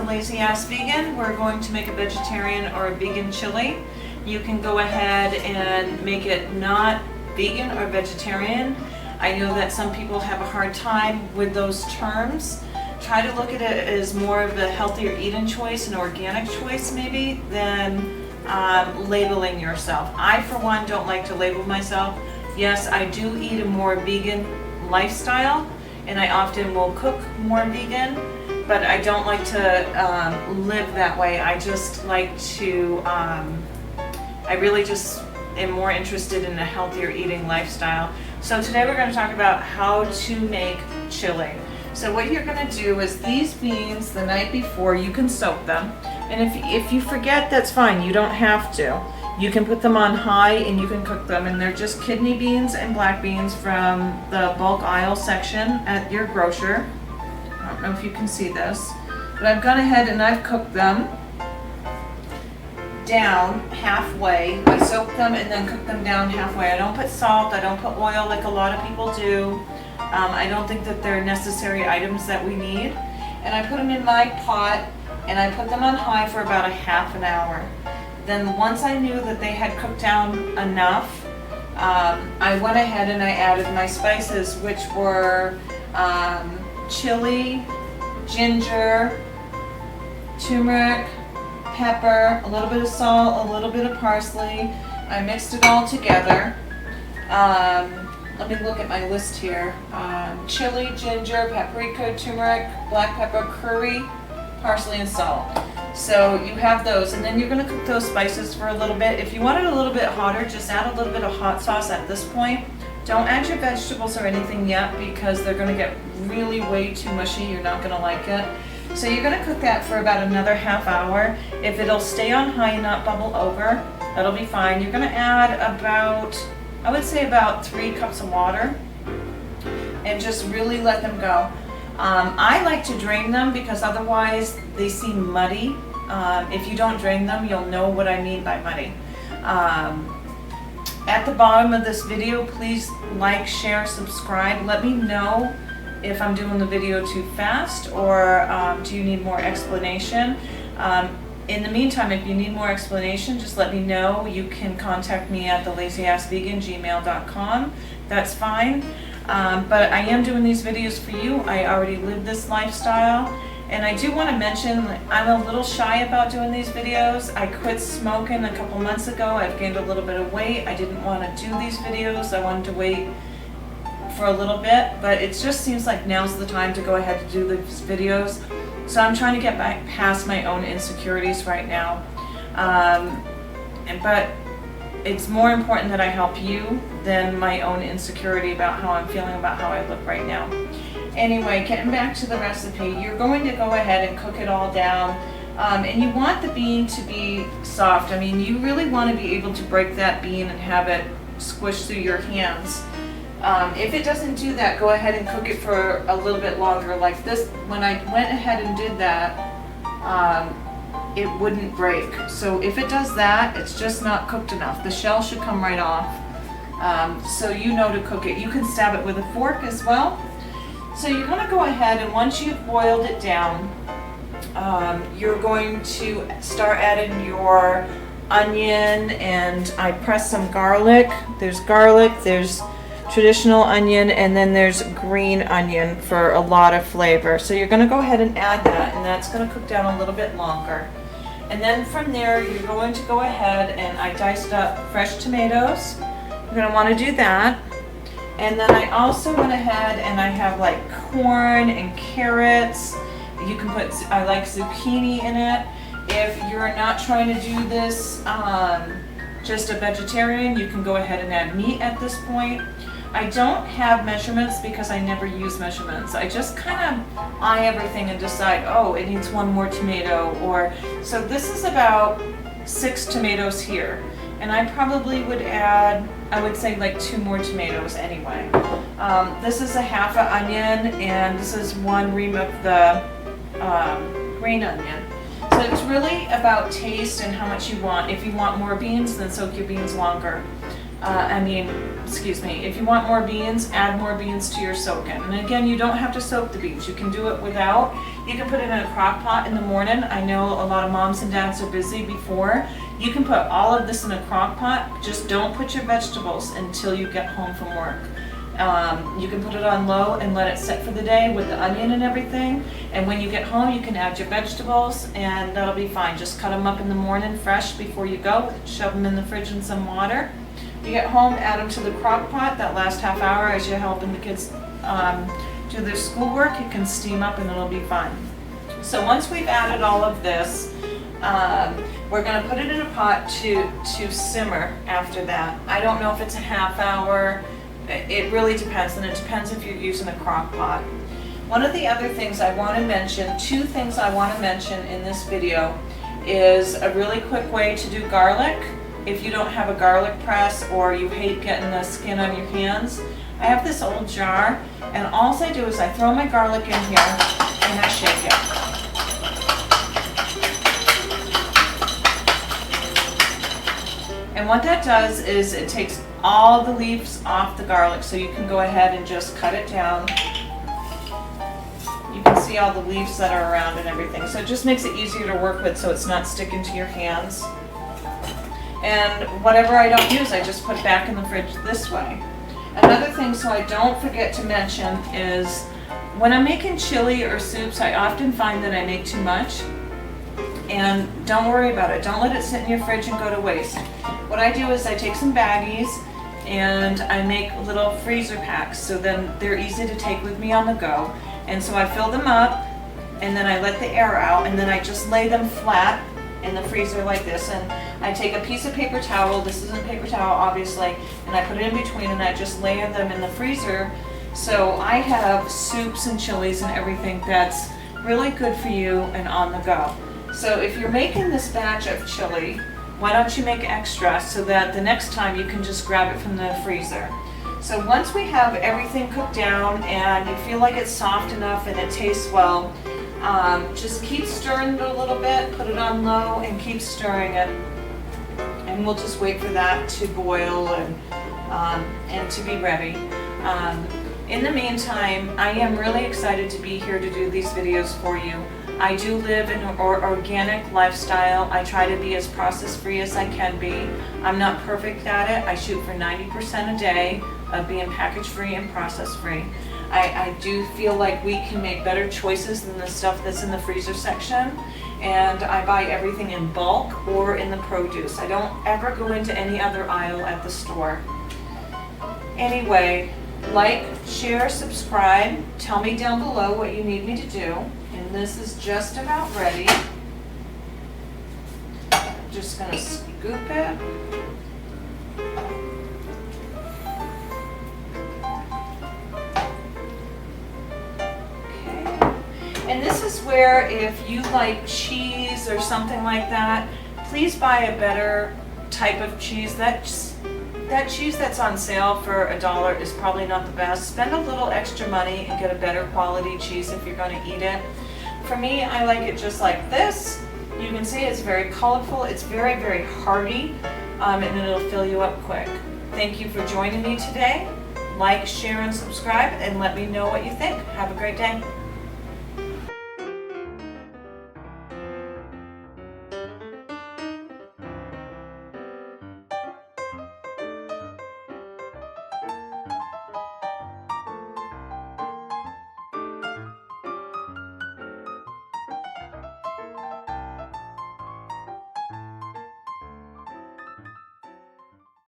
Lazy Ass Vegan. We're going to make a vegetarian or a vegan chili. You can go ahead and make it not vegan or vegetarian. I know that some people have a hard time with those terms. Try to look at it as more of a healthier eating choice, an organic choice maybe, than labeling yourself. I, for one, don't like to label myself. Yes, I do eat a more vegan lifestyle, and I often will cook more vegan, but I don't like to live that way. I just like to, I really just am more interested in a healthier eating lifestyle. So today we're going to talk about how to make chili. So what you're going to do is these beans the night before, you can soak them. And if you forget, that's fine. You don't have to. You can put them on high and you can cook them. And they're just kidney beans and black beans from the bulk aisle section at your grocer. I don't know if you can see this, but I've gone ahead and I've cooked them down halfway. I soak them and then cook them down halfway. I don't put salt, I don't put oil like a lot of people do. I don't think that they're necessary items that we need. And I put them in my pot and I put them on high for about a half an hour. Then once I knew that they had cooked down enough, I went ahead and I added my spices, which were chili, ginger, turmeric, pepper, a little bit of salt, a little bit of parsley. I mixed it all together. Let me look at my list here. Chili, ginger, paprika, turmeric, black pepper, curry, parsley, and salt. So you have those, and then you're going to cook those spices for a little bit. If you want it a little bit hotter, just add a little bit of hot sauce at this point. Don't add your vegetables or anything yet because they're going to get really way too mushy. You're not going to like it. So you're going to cook that for about another half hour. If it'll stay on high and not bubble over, that'll be fine. You're going to add about, I would say about 3 cups of water and just really let them go. I like to drain them because otherwise they seem muddy. If you don't drain them, you'll know what I mean by muddy. At the bottom of this video, please like, share, subscribe. Let me know if I'm doing the video too fast or do you need more explanation. In the meantime, if you need more explanation, just let me know. You can contact me at thelazyassvegan@gmail.com. That's fine. But I am doing these videos for you. I already live this lifestyle. And I do want to mention, I'm a little shy about doing these videos. I quit smoking a couple months ago. I've gained a little bit of weight. I didn't want to do these videos. I wanted to wait for a little bit, but it just seems like now's the time to go ahead and do these videos. So I'm trying to get back past my own insecurities right now. But it's more important that I help you than my own insecurity about how I'm feeling about how I look right now. Anyway, getting back to the recipe, you're going to go ahead and cook it all down. And you want the bean to be soft. I mean, you really want to be able to break that bean and have it squish through your hands. If it doesn't do that, go ahead and cook it for a little bit longer. Like this, when I went ahead and did that, it wouldn't break. So if it does that, it's just not cooked enough. The shell should come right off. So you know to cook it. You can stab it with a fork as well. So you're going to go ahead and once you've boiled it down, you're going to start adding your onion, and I pressed some garlic. There's garlic, there's traditional onion, and then there's green onion for a lot of flavor. So you're going to go ahead and add that, and that's going to cook down a little bit longer. And then from there, you're going to go ahead and I diced up fresh tomatoes. You're going to want to do that. And then I also went ahead and I have like corn and carrots. You can put, I like zucchini in it. If you're not trying to do this just a vegetarian, you can go ahead and add meat at this point. I don't have measurements because I never use measurements. I just kind of eye everything and decide, oh, it needs 1 more tomato, or so this is about 6 tomatoes here. And I probably would add, I would say like 2 more tomatoes anyway. This is a half an onion, and this is 1 ream of the green onion. So it's really about taste and how much you want. If you want more beans, then soak your beans longer. If you want more beans, add more beans to your soak-in. And again, you don't have to soak the beans. You can do it without. You can put it in a crock pot in the morning. I know a lot of moms and dads are busy before. You can put all of this in a crock pot. Just don't put your vegetables until you get home from work. You can put it on low and let it sit for the day with the onion and everything. And when you get home, you can add your vegetables and that'll be fine. Just cut them up in the morning fresh before you go. Shove them in the fridge in some water. You get home, add them to the crock pot that last half hour as you're helping the kids do their schoolwork. You can steam up and it'll be fine. So once we've added all of this, we're going to put it in a pot to simmer after that. I don't know if it's a half hour. It really depends, and it depends if you're using a crock pot. One of the other things I want to mention, two things I want to mention in this video, is a really quick way to do garlic. If you don't have a garlic press or you hate getting the skin on your hands, I have this old jar, and all I do is I throw my garlic in here and I shake it. And what that does is it takes all the leaves off the garlic, so you can go ahead and just cut it down. You can see all the leaves that are around and everything, so it just makes it easier to work with so it's not sticking to your hands. And whatever I don't use, I just put back in the fridge this way. Another thing, so I don't forget to mention, is when I'm making chili or soups, I often find that I make too much. And don't worry about it. Don't let it sit in your fridge and go to waste. What I do is I take some baggies and I make little freezer packs, so then they're easy to take with me on the go. And so I fill them up and then I let the air out and then I just lay them flat in the freezer like this. And I take a piece of paper towel, this isn't paper towel obviously, and I put it in between and I just layer them in the freezer. So I have soups and chilies and everything that's really good for you and on the go. So if you're making this batch of chili, why don't you make extra so that the next time you can just grab it from the freezer. So once we have everything cooked down and you feel like it's soft enough and it tastes well, just keep stirring it a little bit, put it on low and keep stirring it. And we'll just wait for that to boil and to be ready. In the meantime, I am really excited to be here to do these videos for you. I do live an organic lifestyle. I try to be as process-free as I can be. I'm not perfect at it. I shoot for 90% a day of being package-free and process-free. I do feel like we can make better choices than the stuff that's in the freezer section. And I buy everything in bulk or in the produce. I don't ever go into any other aisle at the store. Anyway, like, share, subscribe. Tell me down below what you need me to do. And this is just about ready. I'm just going to scoop it. Okay. And this is where if you like cheese or something like that, please buy a better type of cheese. That cheese that's on sale for $1 is probably not the best. Spend a little extra money and get a better quality cheese if you're going to eat it. For me, I like it just like this. You can see it's very colorful. It's very, very hearty, and it'll fill you up quick. Thank you for joining me today. Like, share, and subscribe, and let me know what you think. Have a great day.